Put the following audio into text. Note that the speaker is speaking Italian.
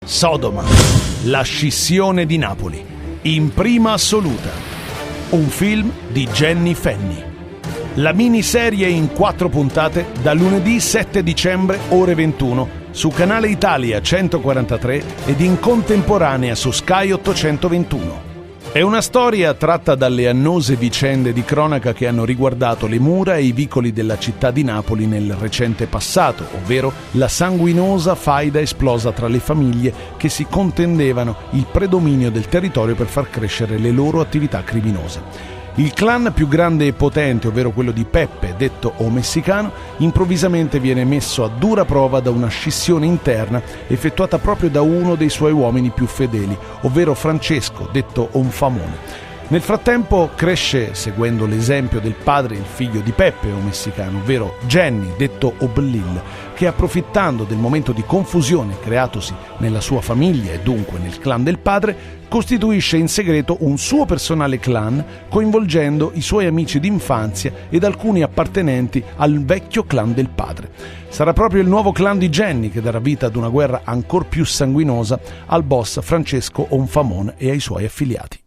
Sodoma, la scissione di Napoli, in prima assoluta. Un film di Jenny Fanny. La miniserie in 4 puntate da lunedì 7 dicembre ore 21 su Canale Italia 143 ed in contemporanea su Sky 821. È una storia tratta dalle annose vicende di cronaca che hanno riguardato le mura e i vicoli della città di Napoli nel recente passato, ovvero la sanguinosa faida esplosa tra le famiglie che si contendevano il predominio del territorio per far crescere le loro attività criminose. Il clan più grande e potente, ovvero quello di Peppe, detto O Messicano, improvvisamente viene messo a dura prova da una scissione interna effettuata proprio da uno dei suoi uomini più fedeli, ovvero Francesco, detto Onfamone. Nel frattempo cresce, seguendo l'esempio del padre, il figlio di Peppe O Messicano, ovvero Jenny, detto Oblil, che approfittando del momento di confusione creatosi nella sua famiglia e dunque nel clan del padre, costituisce in segreto un suo personale clan, coinvolgendo i suoi amici d'infanzia ed alcuni appartenenti al vecchio clan del padre. Sarà proprio il nuovo clan di Jenny che darà vita ad una guerra ancor più sanguinosa al boss Francesco Onfamone e ai suoi affiliati.